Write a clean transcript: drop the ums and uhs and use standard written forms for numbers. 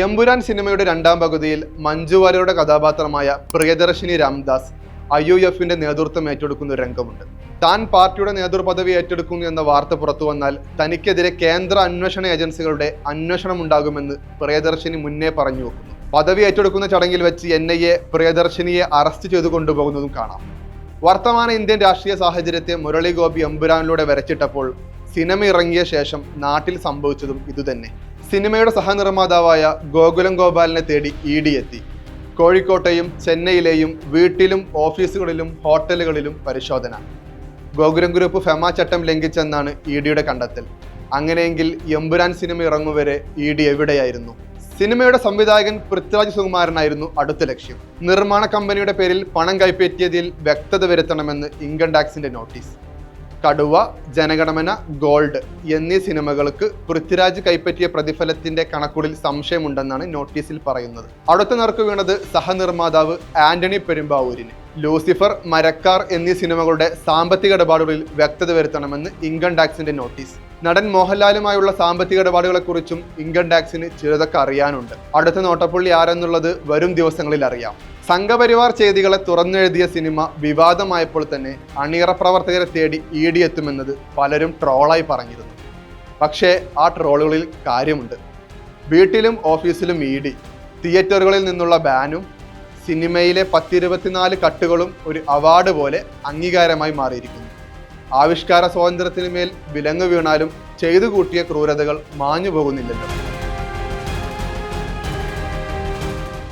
എമ്പുരാൻ സിനിമയുടെ രണ്ടാം പകുതിയിൽ മഞ്ജു വാര്യരുടെ കഥാപാത്രമായ പ്രിയദർശിനി രാംദാസ് IUFന്റെ നേതൃത്വം ഏറ്റെടുക്കുന്ന ഒരു രംഗമുണ്ട്. താൻ പാർട്ടിയുടെ നേതൃപദവി ഏറ്റെടുക്കുന്നു എന്ന വാർത്ത പുറത്തു വന്നാൽ തനിക്കെതിരെ കേന്ദ്ര അന്വേഷണ ഏജൻസികളുടെ അന്വേഷണം ഉണ്ടാകുമെന്ന് പ്രിയദർശിനി മുന്നേ പറഞ്ഞു വെക്കുന്നു. പദവി ഏറ്റെടുക്കുന്ന ചടങ്ങിൽ വെച്ച് NIA പ്രിയദർശിനിയെ അറസ്റ്റ് ചെയ്തു കൊണ്ടുപോകുന്നതും കാണാം. വർത്തമാന ഇന്ത്യൻ രാഷ്ട്രീയ സാഹചര്യത്തെ മുരളി ഗോപി എമ്പുരാനിലൂടെ വരച്ചിട്ടപ്പോൾ സിനിമ ഇറങ്ങിയ ശേഷം നാട്ടിൽ സംഭവിച്ചതും ഇതുതന്നെ. സിനിമയുടെ സഹനിർമ്മാതാവായ ഗോകുലം ഗോപാലിനെ തേടി ED എത്തി. കോഴിക്കോട്ടെയും ചെന്നൈയിലെയും വീട്ടിലും ഓഫീസുകളിലും ഹോട്ടലുകളിലും പരിശോധന. ഗോകുലം ഗ്രൂപ്പ് ഫെമ ചട്ടം ലംഘിച്ചെന്നാണ് EDയുടെ കണ്ടെത്തൽ. അങ്ങനെയെങ്കിൽ എമ്പുരാൻ സിനിമ ഇറങ്ങുവരെ ED എവിടെയായിരുന്നു? സിനിമയുടെ സംവിധായകൻ പൃഥ്വിരാജ് സുകുമാരനായിരുന്നു അടുത്ത ലക്ഷ്യം. നിർമ്മാണ കമ്പനിയുടെ പേരിൽ പണം കൈപ്പറ്റിയതിൽ വ്യക്തത വരുത്തണമെന്ന് ഇൻകം ടാക്സിന്റെ നോട്ടീസ്. കടുവ, ജനഗണമന, ഗോൾഡ് എന്നീ സിനിമകൾക്ക് പൃഥ്വിരാജ് കൈപ്പറ്റിയ പ്രതിഫലത്തിന്റെ കണക്കുകളിൽ സംശയമുണ്ടെന്നാണ് നോട്ടീസിൽ പറയുന്നത്. അടുത്ത നേർക്ക് വീണത് സഹനിർമ്മാതാവ് ആന്റണി പെരുമ്പാവൂരിന്. ലൂസിഫർ, മരക്കാർ എന്നീ സിനിമകളുടെ സാമ്പത്തിക ഇടപാടുകളിൽ വ്യക്തത വരുത്തണമെന്ന് ഇൻകം ടാക്സിന്റെ നോട്ടീസ്. നടൻ മോഹൻലാലുമായുള്ള സാമ്പത്തിക ഇടപാടുകളെക്കുറിച്ചും ഇൻകം ടാക്സിന് ചിലതൊക്കെ അറിയാനുണ്ട്. അടുത്ത നോട്ടപ്പുള്ളി ആരെന്നുള്ളത് വരും ദിവസങ്ങളിൽ അറിയാം. സംഘപരിവാർ ചെയ്തികളെ തുറന്നെഴുതിയ സിനിമ വിവാദമായപ്പോൾ തന്നെ അണിയറ പ്രവർത്തകരെ തേടി ED എത്തുമെന്നത് പലരും ട്രോളായി പറഞ്ഞിരുന്നു. പക്ഷേ ആ ട്രോളുകളിൽ കാര്യമുണ്ട്. വീട്ടിലും ഓഫീസിലും ED, തിയേറ്ററുകളിൽ നിന്നുള്ള ബാനും സിനിമയിലെ 10-24 കട്ടുകളും ഒരു അവാർഡ് പോലെ അംഗീകാരമായി മാറിയിരിക്കുന്നു. ആവിഷ്കാര സ്വാതന്ത്ര്യത്തിന് മേൽ വിലങ്ങ് വീണാലും ചെയ്തു കൂട്ടിയ ക്രൂരതകൾ മാഞ്ഞു പോകുന്നില്ലല്ലോ.